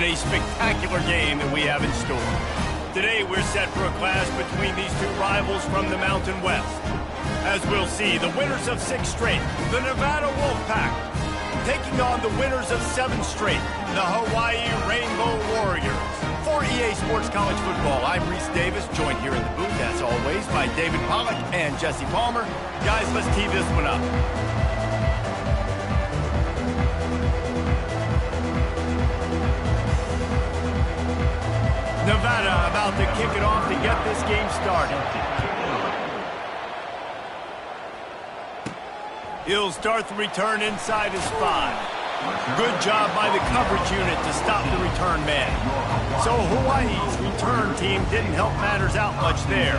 and a spectacular game that we have in store. Today, we're set for a clash between these two rivals from the Mountain West. As we'll see, the winners of 6 straight, the Nevada Wolfpack, taking on the winners of 7 straight, the Hawaii Rainbow Warriors. For EA Sports College Football, I'm Reese Davis, joined here in the booth, as always, by David Pollack and Jesse Palmer. Guys, let's tee this one up. Nevada about to kick it off to get this game started. He'll start the return inside his 5. Good job by the coverage unit to stop the return man. So Hawaii's return team didn't help matters out much there.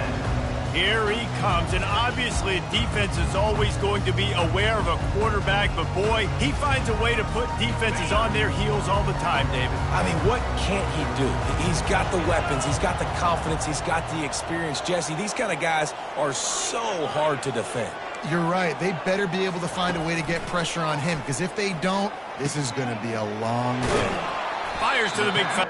Here he comes, and obviously defense is always going to be aware of a quarterback, but boy, he finds a way to put defenses on their heels all the time, David. I mean, what can't he do? He's got the weapons, he's got the confidence, he's got the experience. Jesse, these kind of guys are so hard to defend. You're right. They better be able to find a way to get pressure on him, because if they don't, this is going to be a long day. Fires to the big foul.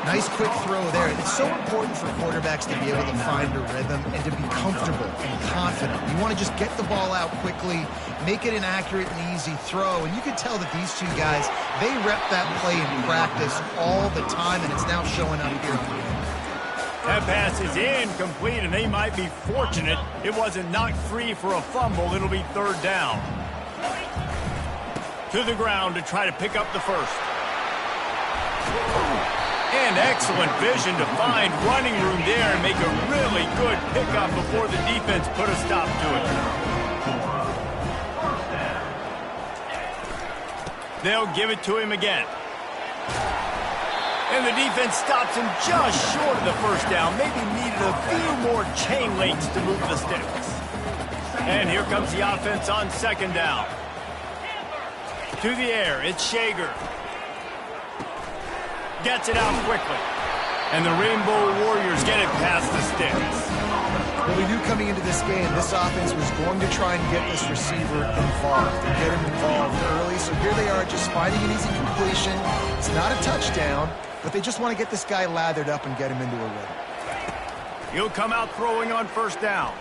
Nice quick throw there. It's so important for quarterbacks to be able to find a rhythm and to be comfortable and confident. You want to just get the ball out quickly, make it an accurate and easy throw. And you can tell that these two guys, they rep that play in practice all the time, and it's now showing up here on the field. That pass is incomplete, and they might be fortunate it wasn't knocked free for a fumble. It'll be 3rd down. To the ground to try to pick up the first. And excellent vision to find running room there and make a really good pickup before the defense put a stop to it. They'll give it to him again. And the defense stops him just short of the first down. Maybe needed a few more chain links to move the sticks. And here comes the offense on 2nd down. To the air, it's Shager. Gets it out quickly. And the Rainbow Warriors get it past the sticks. Well, we knew coming into this game, this offense was going to try and get this receiver involved and get him involved early. So here they are just finding an easy completion. It's not a touchdown, but they just want to get this guy lathered up and get him into a rhythm. He'll come out throwing on 1st down.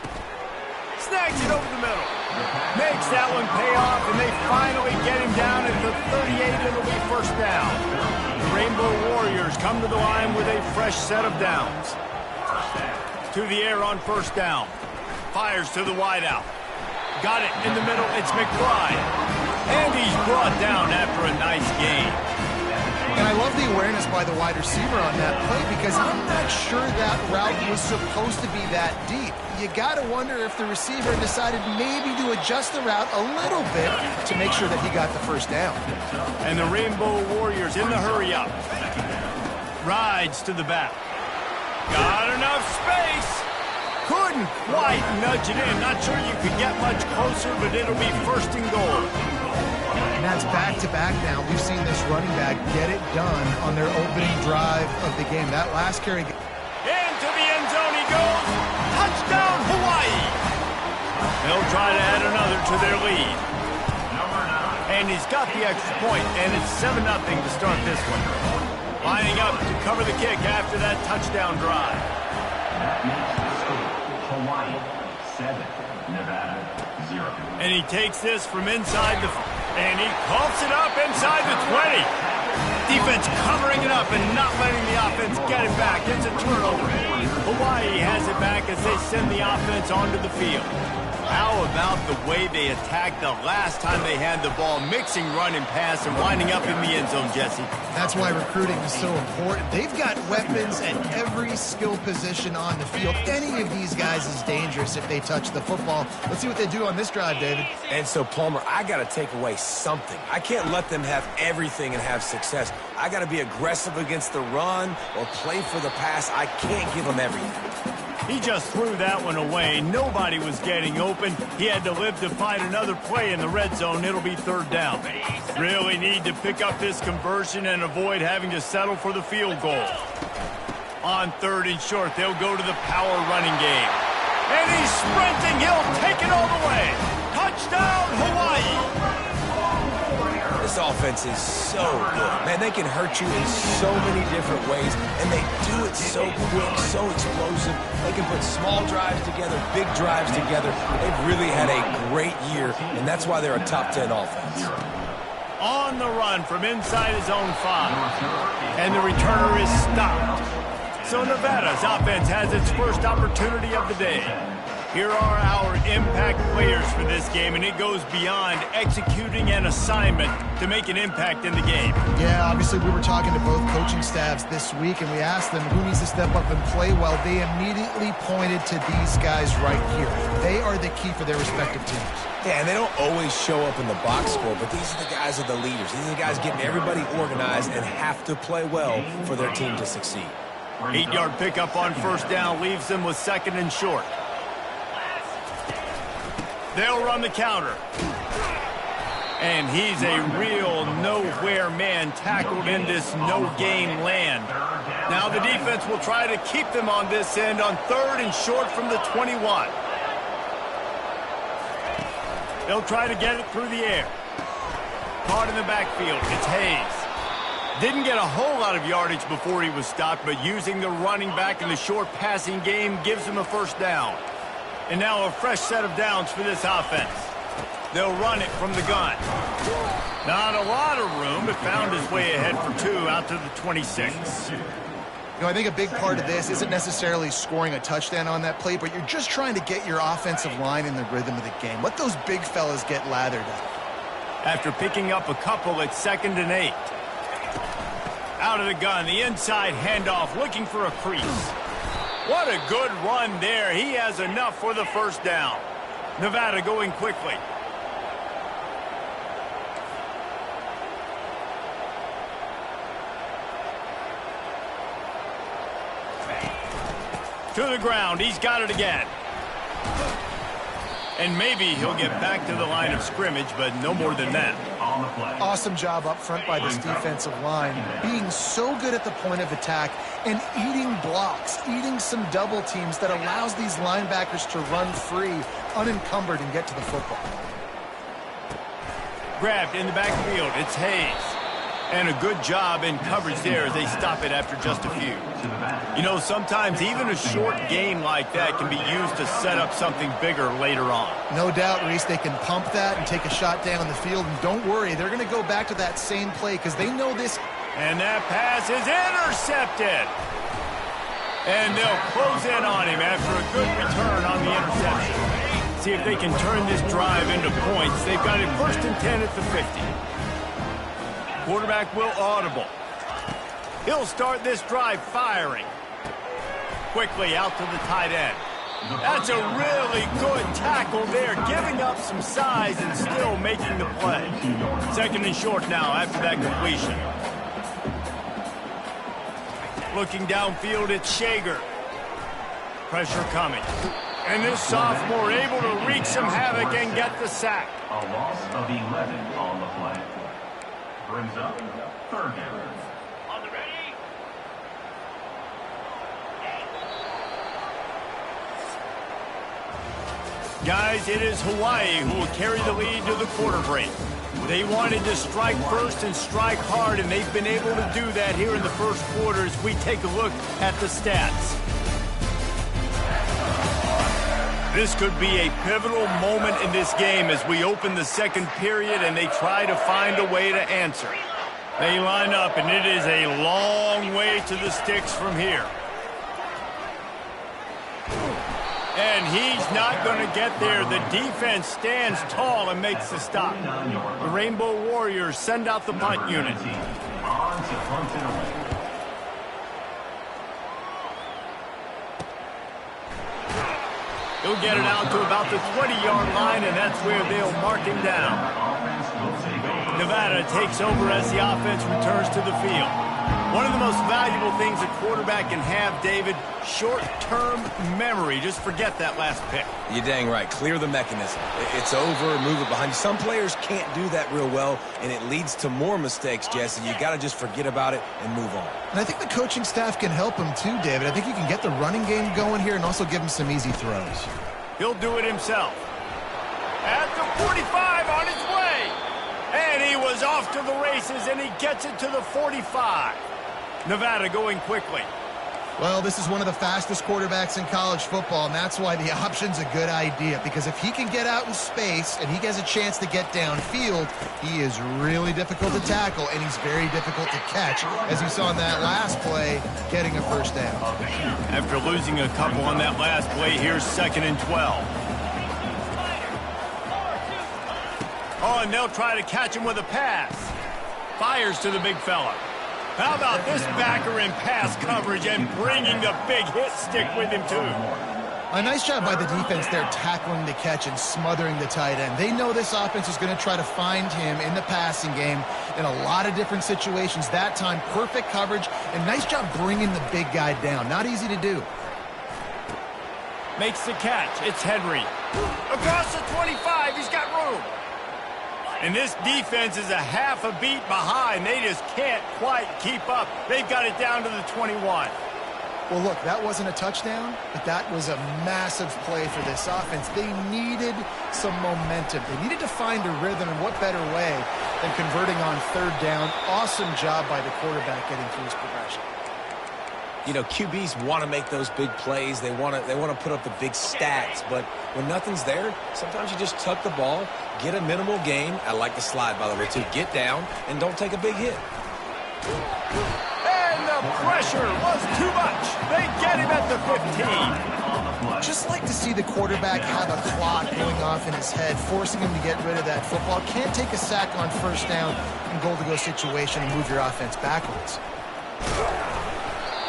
Snags it over the middle. Makes that one pay off, and they finally get him down at the 38. It'll be 1st down. The Rainbow Warriors come to the line with a fresh set of downs. To the air on 1st down. Fires to the wideout. Got it in the middle. It's McBride. And he's brought down after a nice gain. And I love the awareness by the wide receiver on that play, because I'm not sure that route was supposed to be that deep. You got to wonder if the receiver decided maybe to adjust the route a little bit to make sure that he got the 1st down. And the Rainbow Warriors in the hurry up. Rides to the back. Got enough space. Couldn't quite nudge it in. Not sure you could get much closer, but it'll be 1st and goal. And that's back-to-back now. We've seen this running back get it done on their opening drive of the game. That last carry. Into the end zone he goes. Touchdown, Hawaii. They'll try to add another to their lead. And he's got the extra point, and it's 7-0 to start this one. Lining up to cover the kick after that touchdown drive. Hawaii 7, Nevada 0. And he takes this from inside the... And he coughs it up inside the 20. Defense covering it up and not letting the offense get it back. It's a turnover. Hawaii has it back as they send the offense onto the field. How about the way they attacked the last time they had the ball, mixing run and pass and winding up in the end zone, Jesse? That's why recruiting is so important. They've got weapons at every skill position on the field. Any of these guys is dangerous if they touch the football. Let's see what they do on this drive, David. And so, Palmer, I got to take away something. I can't let them have everything and have success. I got to be aggressive against the run or play for the pass. I can't give them everything. He just threw that one away. Nobody was getting open. He had to live to find another play in the red zone. It'll be third down. Really need to pick up this conversion and avoid having to settle for the field goal. On third and short, they'll go to the power running game. And he's sprinting. He'll take it all the way. Touchdown, Hawaii. This offense is so good. Man, they can hurt you in so many different ways, and they do it so quick, so explosive. They can put small drives together, big drives together. They've really had a great year, and that's why they're a top 10 offense. On the run from inside his own 5. And the returner is stopped. So Nevada's offense has its first opportunity of the day. Here are our impact players for this game, and it goes beyond executing an assignment to make an impact in the game. Yeah, obviously we were talking to both coaching staffs this week, and we asked them who needs to step up and play well. They immediately pointed to these guys right here. They are the key for their respective teams. Yeah, and they don't always show up in the box score, but these are the guys that are the leaders. These are the guys getting everybody organized and have to play well for their team to succeed. 8-yard pickup on first down leaves them with second and short. They'll run the counter. And he's a real nowhere man tackled in this no-gain land. Now the defense will try to keep them on this end on third and short from the 21. They'll try to get it through the air. Caught in the backfield. It's Hayes. Didn't get a whole lot of yardage before he was stopped, but using the running back in the short passing game gives him a first down. And now a fresh set of downs for this offense. They'll run it from the gun. Not a lot of room, but found his way ahead for 2 out to the 26. You know, I think a big part of this isn't necessarily scoring a touchdown on that play, but you're just trying to get your offensive line in the rhythm of the game. Let those big fellas get lathered up. After picking up a couple at 2nd and 8. Out of the gun, the inside handoff, looking for a crease. What a good run there. He has enough for the first down. Nevada going quickly. To the ground. He's got it again. And maybe he'll get back to the line of scrimmage, but no more than that. Awesome job up front by this defensive line, being so good at the point of attack and eating blocks, eating some double teams that allows these linebackers to run free, unencumbered, and get to the football. Grabbed in the backfield. It's Hayes. And a good job in coverage there as they stop it after just a few. You know, sometimes even a short game like that can be used to set up something bigger later on. No doubt, Reese, they can pump that and take a shot down the field. And don't worry, they're going to go back to that same play because they know this. And that pass is intercepted. And they'll close in on him after a good return on the interception. See if they can turn this drive into points. They've got it 1st and 10 at the 50. Quarterback will audible. He'll start this drive firing. Quickly out to the tight end. That's a really good tackle there, giving up some size and still making the play. 2nd and short now after that completion. Looking downfield, it's Shager. Pressure coming. And this sophomore able to wreak some havoc and get the sack. A loss of 11 on the play. Brings up 3rd down. On the ready. Guys, it is Hawaii who will carry the lead to the quarter break. They wanted to strike first and strike hard, and they've been able to do that here in the first quarter as we take a look at the stats. This could be a pivotal moment in this game as we open the second period and they try to find a way to answer. They line up, and it is a long way to the sticks from here. And he's not going to get there. The defense stands tall and makes the stop. The Rainbow Warriors send out the punt unit. On to punt it away. He'll get it out to about the 20-yard line, and that's where they'll mark him down. Nevada takes over as the offense returns to the field. One of the most valuable things a quarterback can have, David, short-term memory. Just forget that last pick. You're dang right. Clear the mechanism. It's over, move it behind you. Some players can't do that real well, and it leads to more mistakes, Jesse. You got to just forget about it and move on. And I think the coaching staff can help him too, David. I think you can get the running game going here and also give him some easy throws. He'll do it himself. At the 45, on his way. And he was off to the races, and he gets it to the 45. Nevada going quickly. Well, this is one of the fastest quarterbacks in college football, and that's why the option's a good idea. Because if he can get out in space and he gets a chance to get downfield, he is really difficult to tackle, and he's very difficult to catch, as you saw in that last play, getting a first down. After losing a couple on that last play, here's 2nd and 12. Oh, and they'll try to catch him with a pass. Fires to the big fella. How about this backer in pass coverage and bringing the big hit stick with him, too? A nice job by the defense there tackling the catch and smothering the tight end. They know this offense is going to try to find him in the passing game in a lot of different situations. That time, perfect coverage, and nice job bringing the big guy down. Not easy to do. Makes the catch. It's Henry. Across the 25, he's got room. And this defense is a half a beat behind. They just can't quite keep up. They've got it down to the 21. Well, look, that wasn't a touchdown, but that was a massive play for this offense. They needed some momentum. They needed to find a rhythm, and what better way than converting on 3rd down. Awesome job by the quarterback getting through his progression. You know, QBs want to make those big plays. They want to put up the big stats. But when nothing's there, sometimes you just tuck the ball, get a minimal gain. I like the slide, by the way, too. Get down and don't take a big hit. And the pressure was too much. They get him at the 15. Just like to see the quarterback have a clock going off in his head, forcing him to get rid of that football. Can't take a sack on 1st down in goal-to-go situation and move your offense backwards.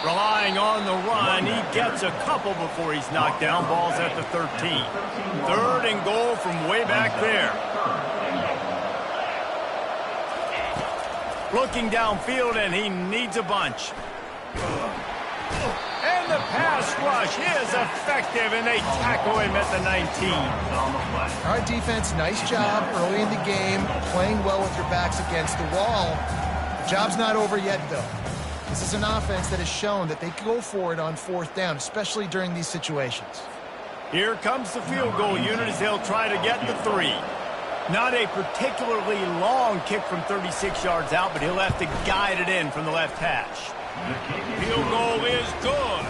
Relying on the run, he gets a couple before he's knocked down. Ball's at the 13. 3rd and goal from way back there. Looking downfield, and he needs a bunch. And the pass rush is effective, and they tackle him at the 19. All right, defense, nice job early in the game, playing well with your backs against the wall. The job's not over yet, though. This is an offense that has shown that they can go for it on 4th down, especially during these situations. Here comes the field goal unit as they'll try to get the 3. Not a particularly long kick from 36 yards out, but he'll have to guide it in from the left hash. Field goal is good.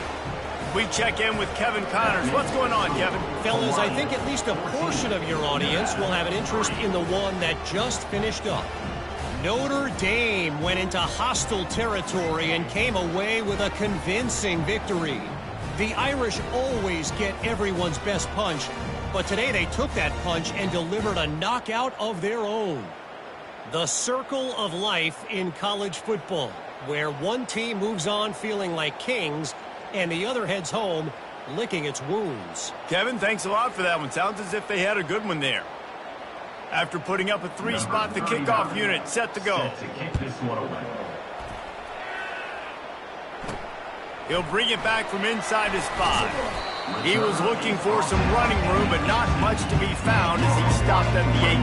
We check in with Kevin Connors. What's going on, Kevin? Fellas, I think at least a portion of your audience will have an interest in the one that just finished up. Notre Dame went into hostile territory and came away with a convincing victory. The Irish always get everyone's best punch, but today they took that punch and delivered a knockout of their own. The circle of life in college football, where one team moves on feeling like kings and the other heads home licking its wounds. Kevin, thanks a lot for that one. Sounds as if they had a good one there. After putting up a 3-spot, the kickoff unit set to go. He'll bring it back from inside his 5. He was looking for some running room, but not much to be found as he stopped at the 18.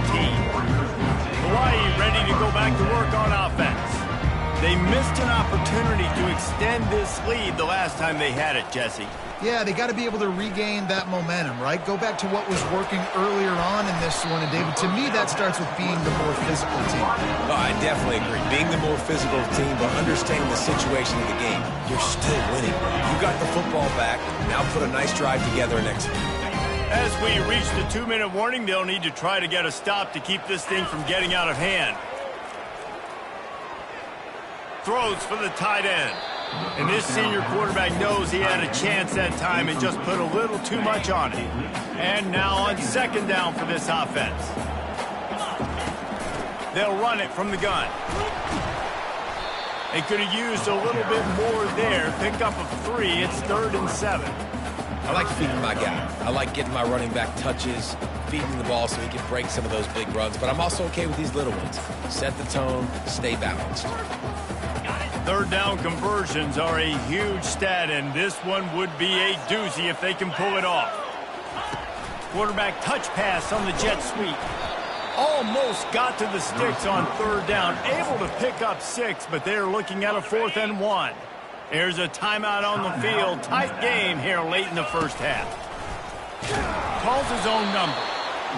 Hawaii ready to go back to work on offense. They missed an opportunity to extend this lead the last time they had it, Jesse. Yeah, they got to be able to regain that momentum, right? Go back to what was working earlier on in this one. And, David, to me, that starts with being the more physical team. Oh, I definitely agree. Being the more physical team, but understanding the situation of the game. You're still winning. You got the football back. Now put a nice drive together and execute. As we reach the 2-minute warning, they'll need to try to get a stop to keep this thing from getting out of hand. Throws for the tight end. And this senior quarterback knows he had a chance that time and just put a little too much on it. And now on 2nd down for this offense. They'll run it from the gun. They could have used a little bit more there. Pick up a 3. It's 3rd and 7. I like feeding my guy. I like getting my running back touches, feeding the ball so he can break some of those big runs. But I'm also okay with these little ones. Set the tone, stay balanced. Third down conversions are a huge stat, and this one would be a doozy if they can pull it off. Quarterback touch pass on the jet sweep. Almost got to the sticks on third down. Able to pick up 6, but they're looking at a 4th and 1. There's a timeout on the field. Tight game here late in the first half. Calls his own number.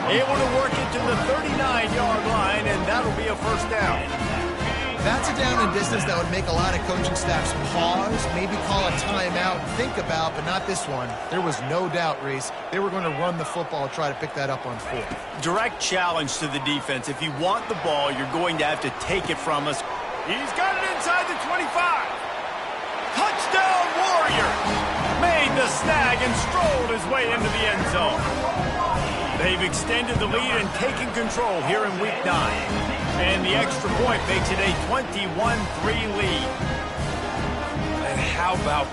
Able to work it to the 39-yard line, and that'll be a first down. That's a down and distance that would make a lot of coaching staffs pause, maybe call a timeout, think about, but not this one. There was no doubt, Reese, they were going to run the football and try to pick that up on 4th. Direct challenge to the defense. If you want the ball, you're going to have to take it from us. He's got it inside the 25. Touchdown, Warrior! Made the snag and strolled his way into the end zone. They've extended the lead and taken control here in Week 9. And the extra point makes it a 21-3 lead. And how about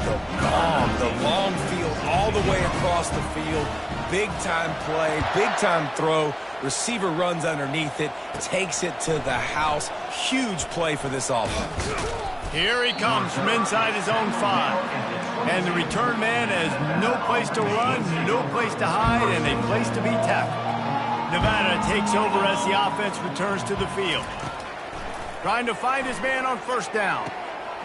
the long field all the way across the field. Big-time play, big-time throw. Receiver runs underneath it, takes it to the house. Huge play for this offense. Here he comes from inside his own 5. And the return man has no place to run, no place to hide, and a place to be tackled. Nevada takes over as the offense returns to the field. Trying to find his man on first down.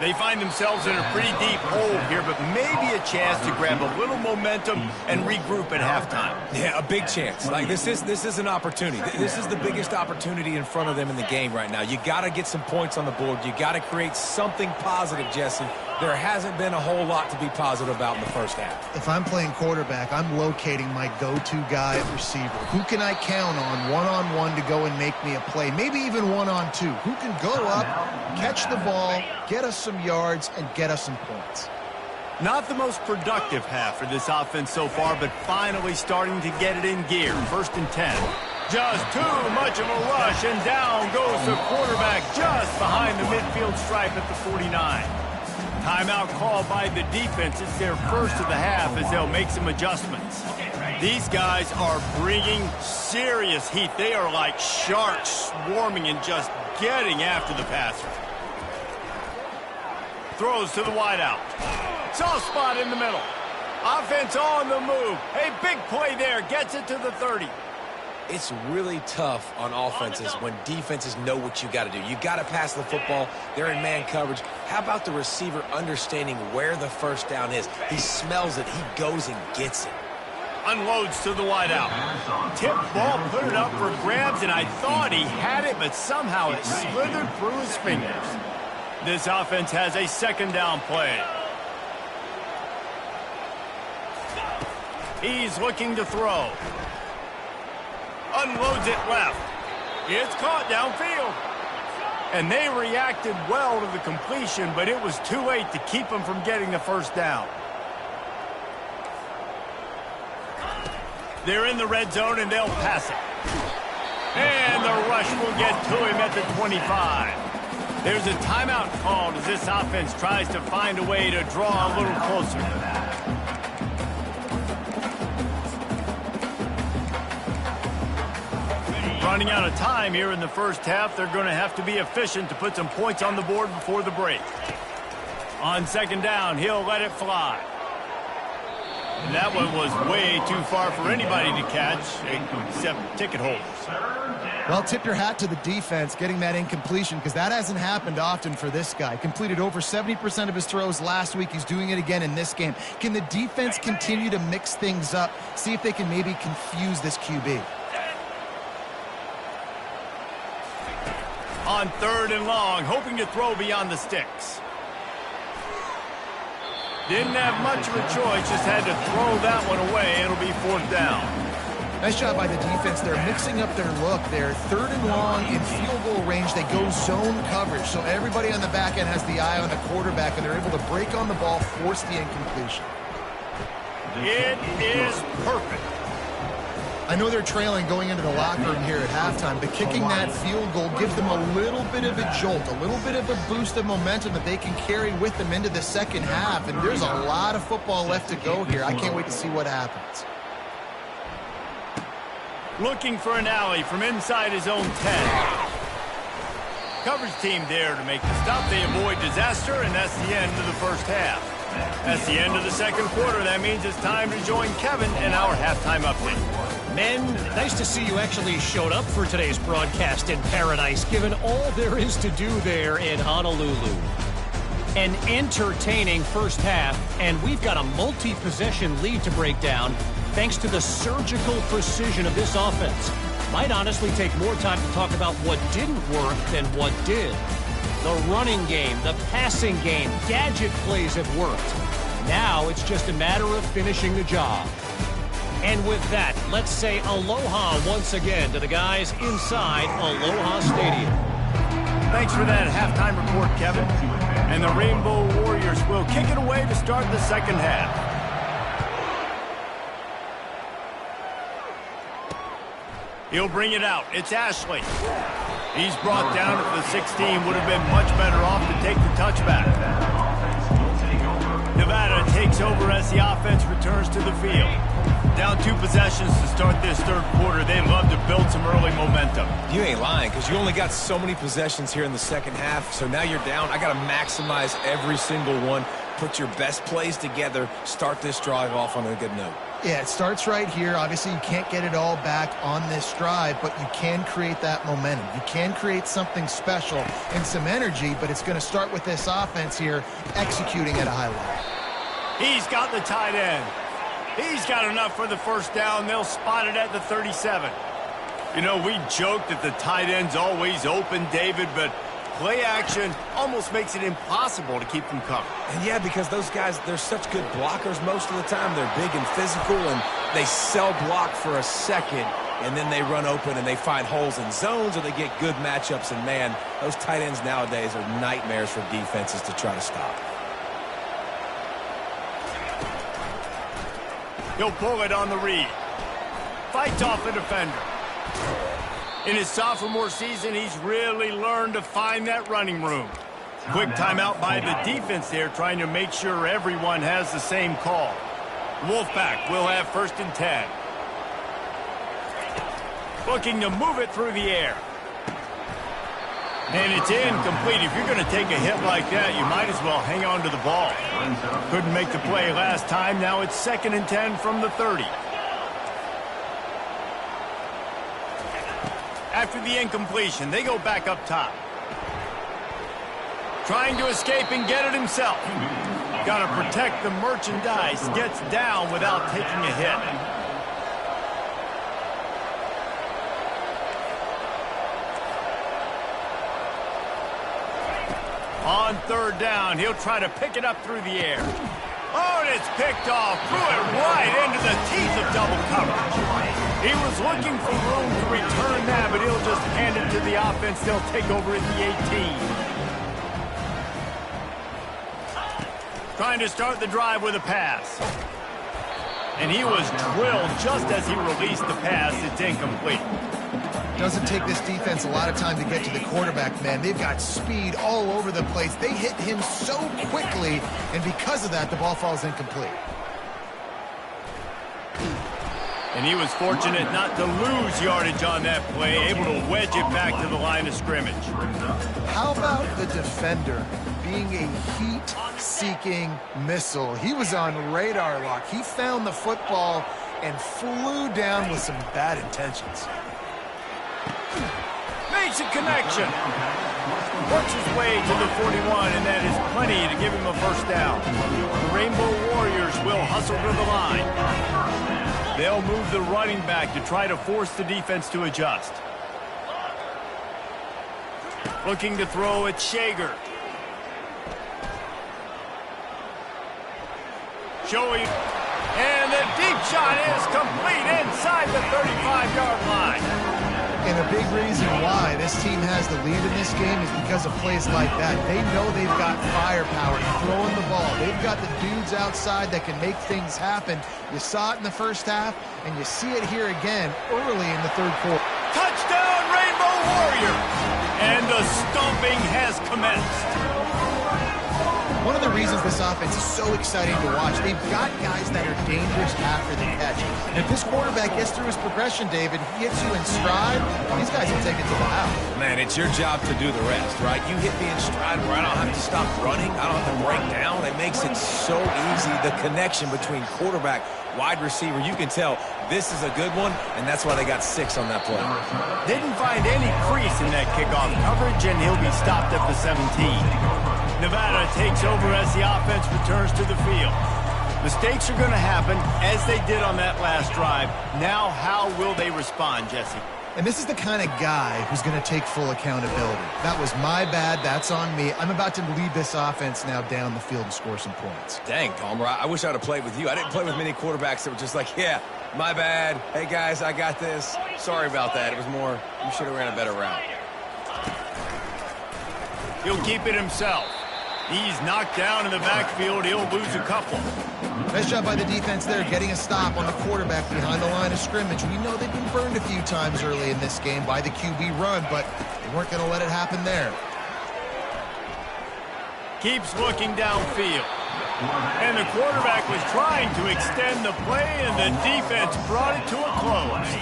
They find themselves in a pretty deep hole here, but maybe a chance to grab a little momentum and regroup at halftime. Yeah, a big chance. Like, this is an opportunity. This is the biggest opportunity in front of them in the game right now. You got to get some points on the board. You got to create something positive, Jesse. There hasn't been a whole lot to be positive about in the first half. If I'm playing quarterback, I'm locating my go-to guy at receiver. Who can I count on one-on-one to go and make me a play? Maybe even one-on-two. Who can go up, catch the ball, get us some yards, and get us some points? Not the most productive half for this offense so far, but finally starting to get it in gear. 1st and 10. Just too much of a rush, and down goes the quarterback just behind the midfield stripe at the 49. Timeout called by the defense. It's their first of the half as they'll make some adjustments. These guys are bringing serious heat. They are like sharks swarming and just getting after the passer. Throws to the wideout. Soft spot in the middle. Offense on the move. A big play there. Gets it to the 30. It's really tough on offenses when defenses know what you got to do. You got to pass the football. They're in man coverage. How about the receiver understanding where the first down is? He smells it. He goes and gets it. Unloads to the wideout. Tip ball, put it up for grabs, and I thought he had it, but somehow it slithered through his fingers. This offense has a 2nd down play. He's looking to throw. Unloads it left. It's caught downfield. And they reacted well to the completion, but it was too late to keep them from getting the first down. They're in the red zone, and they'll pass it. And the rush will get to him at the 25. There's a timeout called as this offense tries to find a way to draw a little closer. Running out of time here in the first half. They're going to have to be efficient to put some points on the board before the break. On 2nd down, he'll let it fly. And that one was way too far for anybody to catch, except ticket holders. Well, tip your hat to the defense getting that incompletion, because that hasn't happened often for this guy. Completed over 70% of his throws last week. He's doing it again in this game. Can the defense continue to mix things up, see if they can maybe confuse this QB? On 3rd and long, hoping to throw beyond the sticks. Didn't have much of a choice, just had to throw that one away. It'll be 4th down. Nice job by the defense. They're mixing up their look. They're 3rd and long in field goal range. They go zone coverage, so everybody on the back end has the eye on the quarterback, and they're able to break on the ball, force the incompletion. It is perfect. I know they're trailing going into the locker room here at halftime, but kicking that field goal gives them a little bit of a jolt, a little bit of a boost of momentum that they can carry with them into the second half, and there's a lot of football left to go here. I can't wait to see what happens. Looking for an alley from inside his own 10. Coverage team there to make the stop. They avoid disaster, and that's the end of the first half. That's the end of the second quarter. That means it's time to join Kevin in our halftime update. Men, nice to see you actually showed up for today's broadcast in paradise, given all there is to do there in Honolulu. An entertaining first half, and we've got a multi-possession lead to break down thanks to the surgical precision of this offense. Might honestly take more time to talk about what didn't work than what did. The running game, the passing game, gadget plays have worked. Now it's just a matter of finishing the job. And with that, let's say aloha once again to the guys inside Aloha Stadium. Thanks for that halftime report, Kevin. And the Rainbow Warriors will kick it away to start the second half. He'll bring it out. It's Ashley. He's brought down at the 16. Would have been much better off to take the touchback. Nevada takes over as the offense returns to the field. Down 2 possessions to start this third quarter. They'd love to build some early momentum. You ain't lying, because you only got so many possessions here in the second half, so now you're down. I got to maximize every single one. Put your best plays together. Start this drive off on a good note. Yeah, it starts right here. Obviously, you can't get it all back on this drive, but you can create that momentum. You can create something special and some energy, but it's going to start with this offense here executing at a high level. He's got the tight end. He's got enough for the first down. They'll spot it at the 37. You know, we joke that the tight end's always open, David, but play action almost makes it impossible to keep them covered. And yeah, because those guys, they're such good blockers most of the time. They're big and physical, and they sell block for a second, and then they run open and they find holes in zones, or they get good matchups. And man, those tight ends nowadays are nightmares for defenses to try to stop. He'll pull it on the read. Fights off the defender. In his sophomore season, he's really learned to find that running room. Quick timeout by the defense there, trying to make sure everyone has the same call. Wolfpack will have 1st and 10. Looking to move it through the air. And it's incomplete. If you're going to take a hit like that, you might as well hang on to the ball. Couldn't make the play last time. Now it's 2nd and 10 from the 30. After the incompletion, they go back up top. Trying to escape and get it himself. Got to protect the merchandise. Gets down without taking a hit. On 3rd down, he'll try to pick it up through the air. Oh, and it's picked off. Threw it right into the teeth of double coverage. He was looking for room to return that, but he'll just hand it to the offense. They'll take over at the 18. Trying to start the drive with a pass. And he was drilled just as he released the pass. It's incomplete. Doesn't take this defense a lot of time to get to the quarterback, man. They've got speed all over the place. They hit him so quickly, and because of that, the ball falls incomplete. And he was fortunate not to lose yardage on that play, able to wedge it back to the line of scrimmage. How about the defender being a heat-seeking missile? He was on radar lock. He found the football and flew down with some bad intentions. Makes a connection. Works his way to the 41, and that is plenty to give him a first down. The Rainbow Warriors will hustle to the line. They'll move the running back to try to force the defense to adjust. Looking to throw at Shager. Showing. And the deep shot is complete inside the 35-yard line. And a big reason why this team has the lead in this game is because of plays like that. They know they've got firepower throwing the ball. They've got the dudes outside that can make things happen. You saw it in the first half, and you see it here again early in the third quarter. Touchdown, Rainbow Warriors! And the stomping has commenced. One of the reasons this offense is so exciting to watch, they've got guys that are dangerous after the catch. And if this quarterback gets through his progression, David, he hits you in stride, these guys will take it to the house. Man, it's your job to do the rest, right? You hit me in stride where I don't have to stop running. I don't have to break down. It makes it so easy, the connection between quarterback, wide receiver. You can tell this is a good one, and that's why they got 6 on that play. Didn't find any crease in that kickoff coverage, and he'll be stopped at the 17. Nevada takes over as the offense returns to the field. Mistakes are going to happen, as they did on that last drive. Now, how will they respond, Jesse? And this is the kind of guy who's going to take full accountability. That was my bad. That's on me. I'm about to lead this offense now down the field and score some points. Dang, Palmer, I wish I would have played with you. I didn't play with many quarterbacks that were just like, yeah, my bad. Hey, guys, I got this. Sorry about that. It was more, you should have ran a better route. He'll keep it himself. He's knocked down in the backfield. He'll lose a couple. Nice job by the defense there, getting a stop on the quarterback behind the line of scrimmage. We know they've been burned a few times early in this game by the QB run, but they weren't going to let it happen there. Keeps looking downfield. And the quarterback was trying to extend the play, and the defense brought it to a close.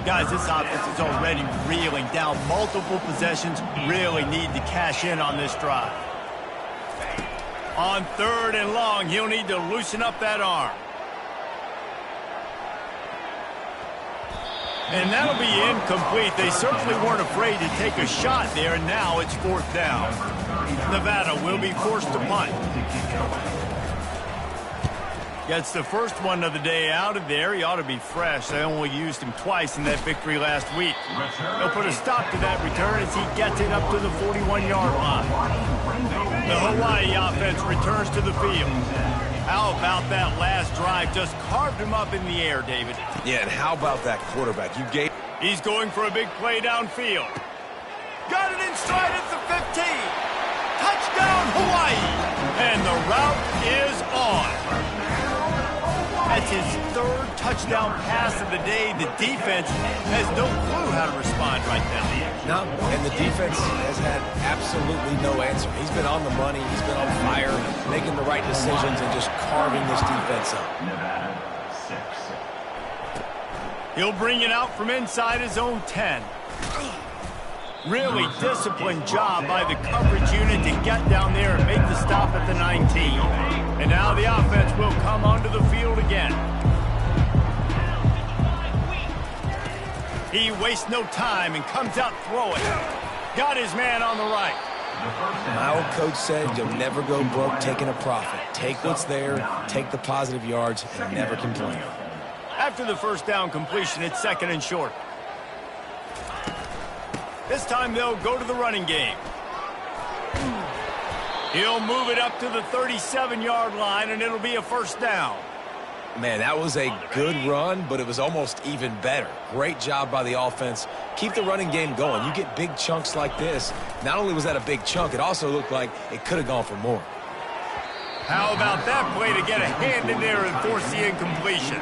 Guys, this offense is already reeling down multiple possessions. Really need to cash in on this drive. On 3rd and long, he'll need to loosen up that arm. And that'll be incomplete. They certainly weren't afraid to take a shot there, and now it's 4th down. Nevada will be forced to punt. Gets the first one of the day out of there. He ought to be fresh. They only used him twice in that victory last week. They'll put a stop to that return as he gets it up to the 41-yard line. The Hawaii offense returns to the field. How about that last drive? Just carved him up in the air, David. Yeah, and how about that quarterback? He's going for a big play downfield. Got it in stride at the 15. Touchdown, Hawaii. And the route is on. That's his 3rd touchdown pass of the day. The defense has no clue how to respond right now. No, and the defense has had absolutely no answer. He's been on the money. He's been on fire, making the right decisions and just carving this defense up. Nevada, 6. He'll bring it out from inside his own 10. Really disciplined job by the coverage unit to get down there and make the stop at the 19. And now the offense will come onto the field again. He wastes no time and comes out throwing. Got his man on the right. My old coach said you'll never go broke taking a profit. Take what's there, take the positive yards, and never complain. After the first down completion, it's 2nd and short. This time they'll go to the running game. He'll move it up to the 37-yard line, and it'll be a 1st down. Man, that was a good run, but it was almost even better. Great job by the offense. Keep the running game going. You get big chunks like this. Not only was that a big chunk, it also looked like it could have gone for more. How about that play to get a hand in there and force the incompletion? I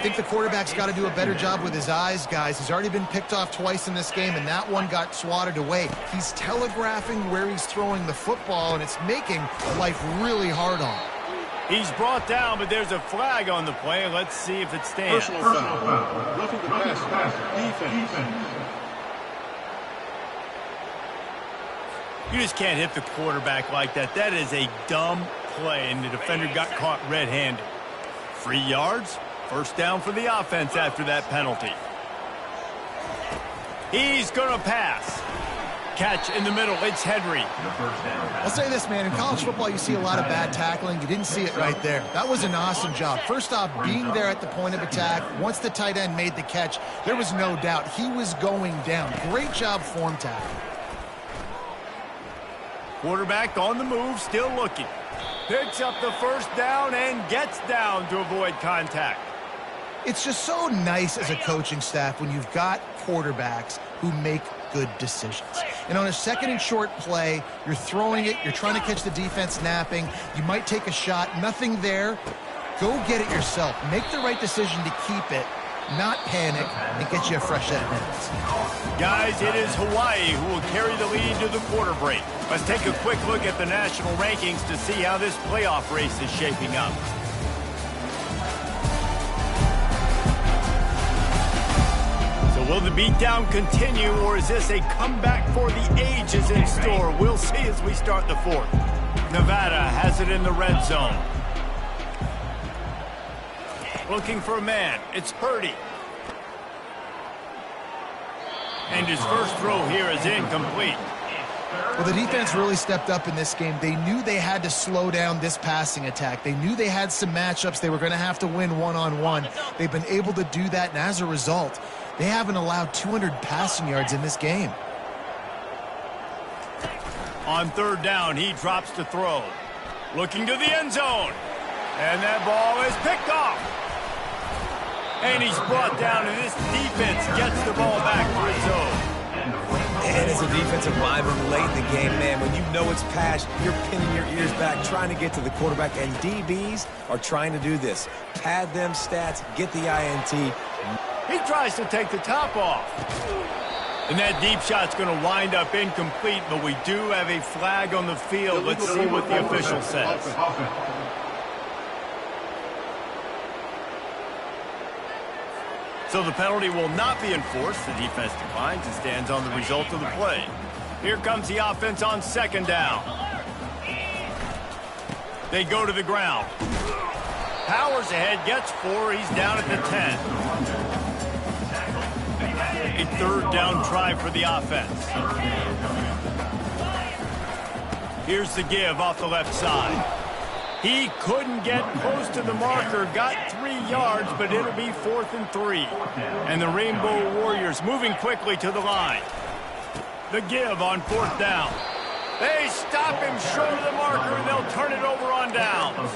think the quarterback's got to do a better job with his eyes, guys. He's already been picked off twice in this game, and that one got swatted away. He's telegraphing where he's throwing the football, and it's making life really hard on him. He's brought down, but there's a flag on the play. Let's see if it stands. Personal foul. Roughing the passer. Defense. You just can't hit the quarterback like that. That is a dumb play, and the defender got caught red-handed. 3 yards. 1st down for the offense after that penalty. He's going to pass. Catch in the middle. It's Henry. I'll say this, man. In college football, you see a lot of bad tackling. You didn't see it right there. That was an awesome job. First off, being there at the point of attack. Once the tight end made the catch, there was no doubt he was going down. Great job form tackling. Quarterback on the move, still looking. Picks up the 1st down and gets down to avoid contact. It's just so nice as a coaching staff when you've got quarterbacks who make good decisions. And on a 2nd and short play, you're throwing it, you're trying to catch the defense napping, you might take a shot, nothing there. Go get it yourself. Make the right decision to keep it not panic, and get you a fresh set of minutes. Guys, it is Hawaii who will carry the lead to the quarter break. Let's take a quick look at the national rankings to see how this playoff race is shaping up. So will the beatdown continue, or is this a comeback for the ages in store? We'll see as we start the fourth. Nevada has it in the red zone. Looking for a man. It's Purdy. And his first throw here is incomplete. Well, the defense really stepped up in this game. They knew they had to slow down this passing attack. They knew they had some matchups they were going to have to win one-on-one. They've been able to do that, and as a result, they haven't allowed 200 passing yards in this game. On third down, he drops to throw. Looking to the end zone. And that ball is picked off. And he's brought down, and this defense gets the ball back for its own. And as a defensive lineman late in the game, man, when you know it's pass, you're pinning your ears back, trying to get to the quarterback, and DBs are trying to do this. Pad them stats, get the INT. He tries to take the top off. And that deep shot's going to wind up incomplete, but we do have a flag on the field. Let's see what the official says. So the penalty will not be enforced. The defense declines and stands on the result of the play. Here comes the offense on second down. They go to the ground. Powers ahead, gets 4. He's down at the 10. A third down try for the offense. Here's the give off the left side. He couldn't get close to the marker, got 3 yards, but it'll be 4th and 3. And the Rainbow Warriors moving quickly to the line. The give on 4th down. They stop him short of the marker, and they'll turn it over on downs.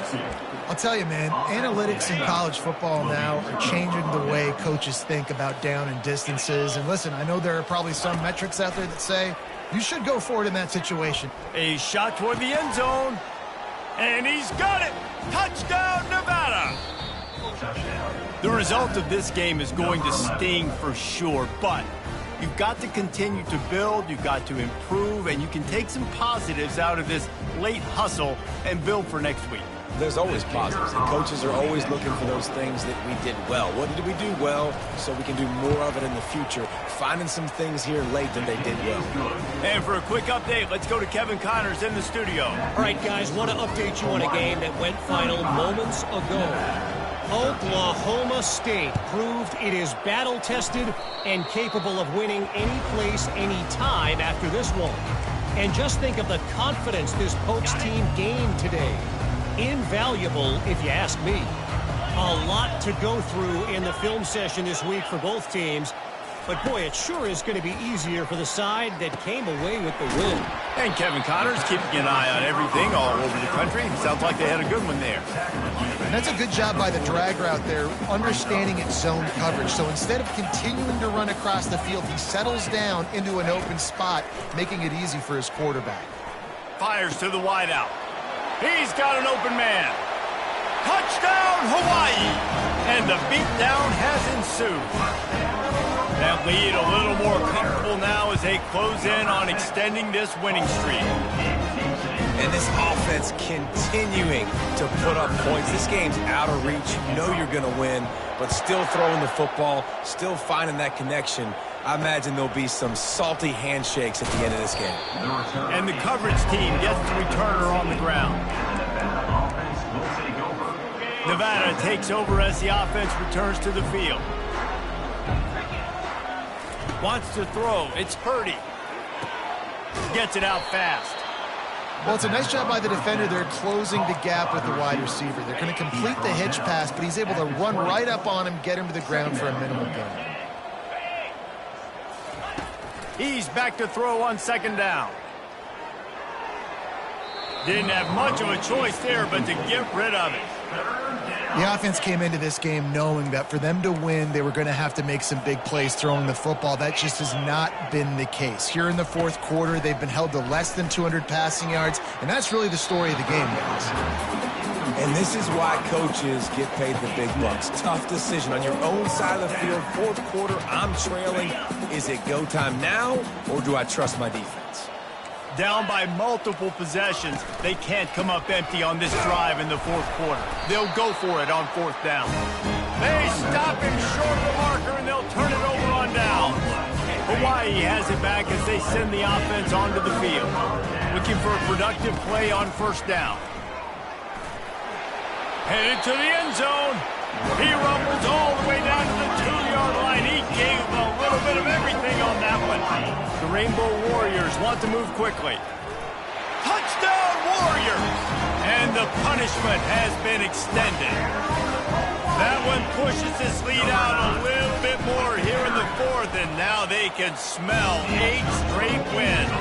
I'll tell you, man, analytics in college football now are changing the way coaches think about down and distances. And listen, I know there are probably some metrics out there that say you should go for it in that situation. A shot toward the end zone. And he's got it! Touchdown, Nevada! The result of this game is going to sting for sure, but you've got to continue to build, you've got to improve, and you can take some positives out of this late hustle and build for next week. There's always positives, and coaches are always looking for those things that we did well. What did we do well so we can do more of it in the future? Finding some things here late that they did well. And for a quick update, let's go to Kevin Connors in the studio. All right, guys, want to update you on a game that went final moments ago. Oklahoma State proved it is battle-tested and capable of winning any place, any time after this one. And just think of the confidence this Pokes team gained today. Invaluable, if you ask me. A lot to go through in the film session this week for both teams. But, boy, it sure is going to be easier for the side that came away with the win. And Kevin Connors keeping an eye on everything all over the country. Sounds like they had a good one there. And that's a good job by the drag route there, understanding its zone coverage. So instead of continuing to run across the field, he settles down into an open spot, making it easy for his quarterback. Fires to the wideout. He's got an open man. Touchdown, Hawaii! And the beatdown has ensued. That lead a little more comfortable now as they close in on extending this winning streak. And this offense continuing to put up points. This game's out of reach. You know you're going to win, but still throwing the football, still finding that connection. I imagine there'll be some salty handshakes at the end of this game. And the coverage team gets the returner on the ground. Nevada takes over as the offense returns to the field. Wants to throw. It's Purdy. Gets it out fast. Well, it's a nice job by the defender. They're closing the gap with the wide receiver. They're going to complete the hitch pass, but he's able to run right up on him, get him to the ground for a minimal gain. He's back to throw on second down. Didn't have much of a choice there, but to get rid of it. The offense came into this game knowing that for them to win, they were going to have to make some big plays throwing the football. That just has not been the case. Here in the fourth quarter, they've been held to less than 200 passing yards, and that's really the story of the game, guys. And this is why coaches get paid the big bucks. Tough decision on your own side of the field. Fourth quarter, I'm trailing. Is it go time now, or do I trust my defense? Down by multiple possessions, they can't come up empty on this drive in the fourth quarter. They'll go for it on fourth down. They stop him short of the marker, and they'll turn it over on down. Hawaii has it back as they send the offense onto the field. Looking for a productive play on first down. Headed to the end zone. He rumbles all the way down to the 2-yard line. He gave a little bit of everything on that one. The Rainbow Warriors want to move quickly. Touchdown Warriors! And the punishment has been extended. That one pushes this lead out a little bit more here in the fourth, and now they can smell 8 straight wins.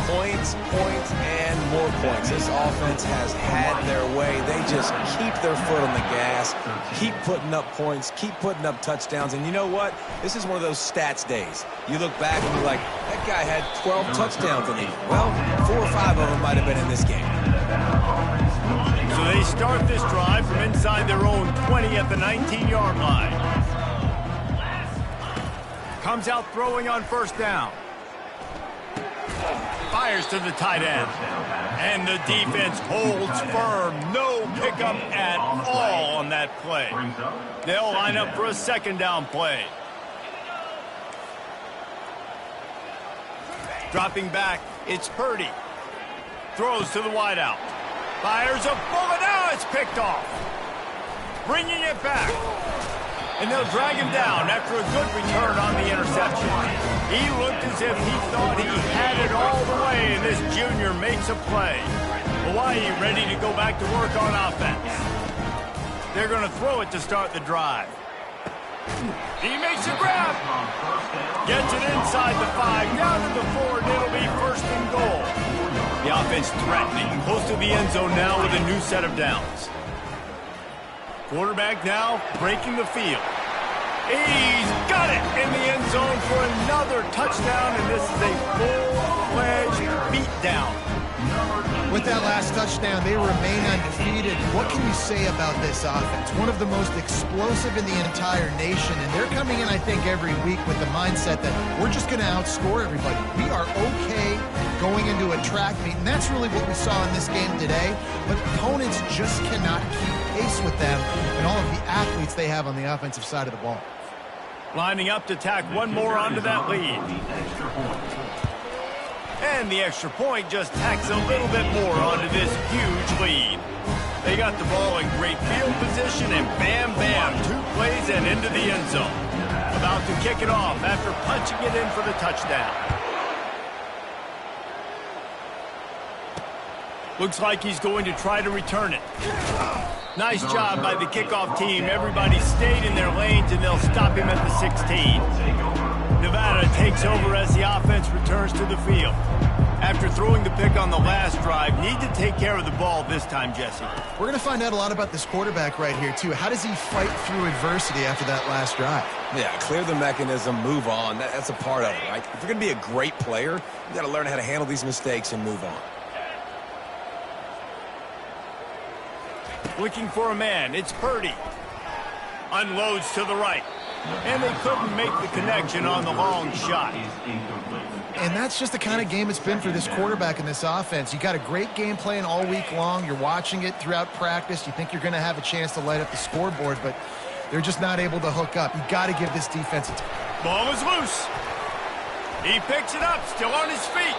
Points, points, and more points. This offense has had their way. They just keep their foot on the gas, keep putting up points, keep putting up touchdowns. And you know what? This is one of those stats days. You look back and you're like, that guy had 12 touchdowns in the game. Well, 4 or 5 of them might have been in this game. So they start this drive from inside their own 20 at the 19-yard line. Comes out throwing on first down. Fires to the tight end. And the defense holds firm. No pickup at all on that play. They'll line up for a second down play. Dropping back, it's Purdy. Throws to the wideout. Fires a bullet. Now it's picked off. Bringing it back. And they'll drag him down after a good return on the interception. He looked as if he thought he had it all the way, and this junior makes a play. Hawaii ready to go back to work on offense. They're going to throw it to start the drive. He makes a grab. Gets it inside the 5, down to the 4, and it'll be first and goal. The offense threatening, close to the end zone now with a new set of downs. Quarterback now breaking the field. He's got it in the end zone for another touchdown, and this is a full-fledged beatdown. With that last touchdown, they remain undefeated. What can you say about this offense? One of the most explosive in the entire nation, and they're coming in, I think, every week with the mindset that we're just going to outscore everybody. We are okay going into a track meet, and that's really what we saw in this game today, but opponents just cannot keep pace with them and all of the athletes they have on the offensive side of the ball. Lining up to tack one more onto that lead. And the extra point just tacks a little bit more onto this huge lead. They got the ball in great field position, and bam, bam, 2 plays and into the end zone. About to kick it off after punching it in for the touchdown. Looks like he's going to try to return it. Nice job by the kickoff team. Everybody stayed in their lanes, and they'll stop him at the 16. Nevada takes over as the offense returns to the field. After throwing the pick on the last drive, need to take care of the ball this time, Jesse. We're going to find out a lot about this quarterback right here, too. How does he fight through adversity after that last drive? Yeah, clear the mechanism, move on. That's a part of it, right? If you're going to be a great player, you got to learn how to handle these mistakes and move on. Looking for a man, it's Purdy. Unloads to the right. And they couldn't make the connection on the long shot. And that's just the kind of game it's been for this quarterback in this offense. You got a great game plan all week long. You're watching it throughout practice. You think you're going to have a chance to light up the scoreboard, but they're just not able to hook up. You got to give this defense a time. Ball is loose. He picks it up, still on his feet.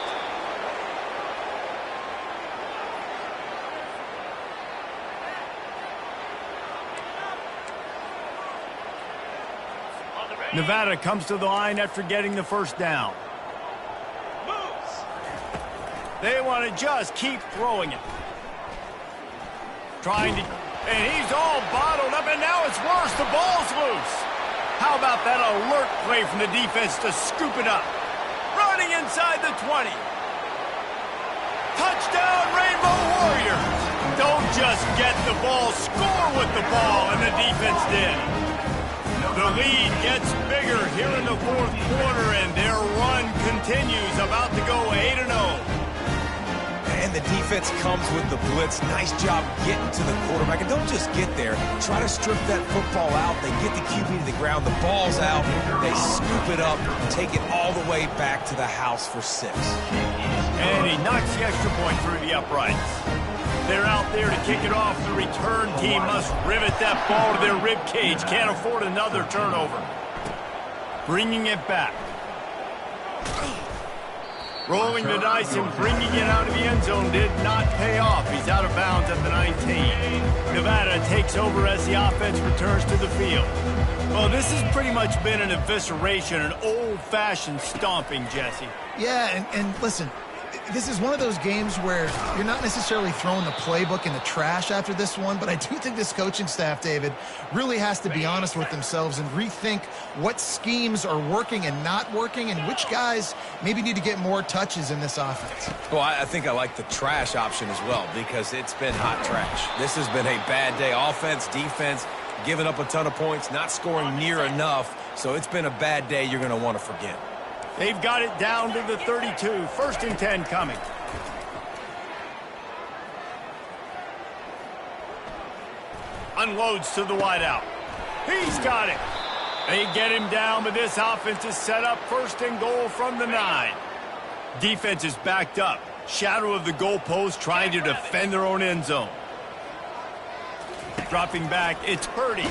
Nevada comes to the line after getting the first down. They want to just keep throwing it. And he's all bottled up, and now it's worse. The ball's loose. How about that alert play from the defense to scoop it up? Running inside the 20. Touchdown, Rainbow Warriors. Don't just get the ball, score with the ball, and the defense did. The lead gets bigger here in the fourth quarter, and their run continues, about to go 8-0. And And the defense comes with the blitz. Nice job getting to the quarterback. And don't just get there. Try to strip that football out. They get the QB to the ground. The ball's out. They scoop it up, take it all the way back to the house for 6. And he knocks the extra point through the uprights. They're out there to kick it off. The return team must rivet that ball to their rib cage. Can't afford another turnover. Bringing it back. Rolling the dice and bringing it out of the end zone did not pay off. He's out of bounds at the 19. Nevada takes over as the offense returns to the field. Well, this has pretty much been an evisceration, an old-fashioned stomping, Jesse. Yeah, and listen, this is one of those games where you're not necessarily throwing the playbook in the trash after this one, but I do think this coaching staff, David, really has to be honest with themselves and rethink what schemes are working and not working and which guys maybe need to get more touches in this offense. Well, I think I like the trash option as well because it's been hot trash. This has been a bad day. Offense, defense, giving up a ton of points, not scoring near enough. So it's been a bad day you're going to want to forget. They've got it down to the 32. 1st and 10 coming. Unloads to the wideout. He's got it. They get him down, but this offense is set up 1st and goal from the 9. Defense is backed up. Shadow of the goalpost trying to defend their own end zone. Dropping back, it's Purdy.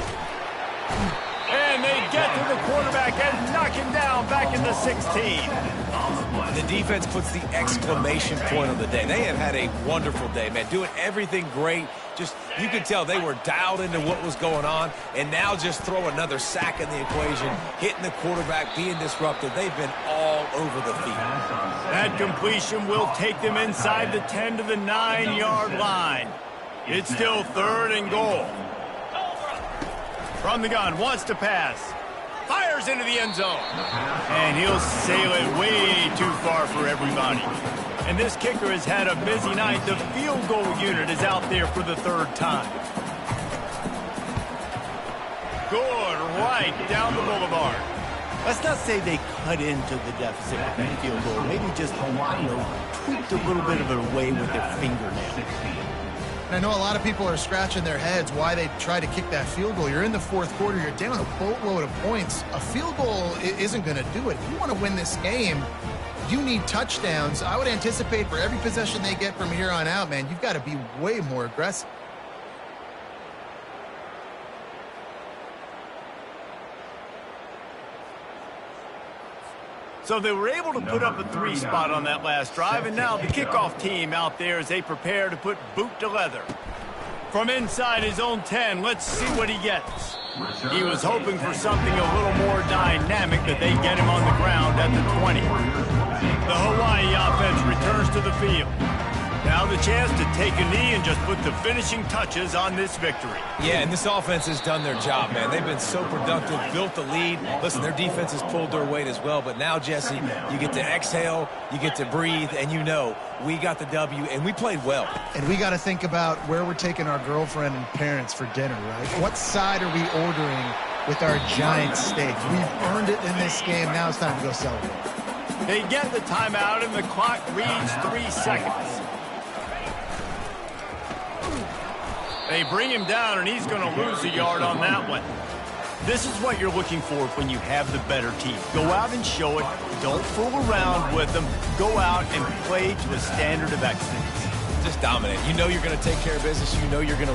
And they get to the quarterback and knock him down back in the 16. The defense puts the exclamation point on the day. They have had a wonderful day, man. Doing everything great. Just, you could tell they were dialed into what was going on. And now just throw another sack in the equation. Hitting the quarterback, being disruptive. They've been all over the field. That completion will take them inside the 10 to the 9-yard line. It's still 3rd and goal. From the gun, wants to pass. Fires into the end zone. And he'll sail it way too far for everybody. And this kicker has had a busy night. The field goal unit is out there for the 3rd time. Good, right down the boulevard. Let's not say they cut into the deficit with that field goal. Maybe just, tweaked a little bit of it away with their fingernail. And I know a lot of people are scratching their heads why they try to kick that field goal. You're in the 4th quarter. You're down a boatload of points. A field goal isn't going to do it. If you want to win this game, you need touchdowns. I would anticipate for every possession they get from here on out, man, you've got to be way more aggressive. So they were able to put up a 3 spot on that last drive, and now the kickoff team out there as they prepare to put boot to leather. From inside his own 10, let's see what he gets. He was hoping for something a little more dynamic, but they get him on the ground at the 20. The Hawaii offense returns to the field. Now the chance to take a knee and just put the finishing touches on this victory. Yeah, and this offense has done their job, man. They've been so productive, built the lead. Listen, their defense has pulled their weight as well. But now, Jesse, you get to exhale, you get to breathe, and you know we got the W, and we played well. And we got to think about where we're taking our girlfriend and parents for dinner, right? What side are we ordering with our giant steak? We've earned it in this game. Now it's time to go celebrate. They get the timeout, and the clock reads 3 seconds. They bring him down, and he's going to lose a yard on that one. This is what you're looking for when you have the better team. Go out and show it. Don't fool around with them. Go out and play to a standard of excellence. Just dominate. You know you're going to take care of business. You know you're going to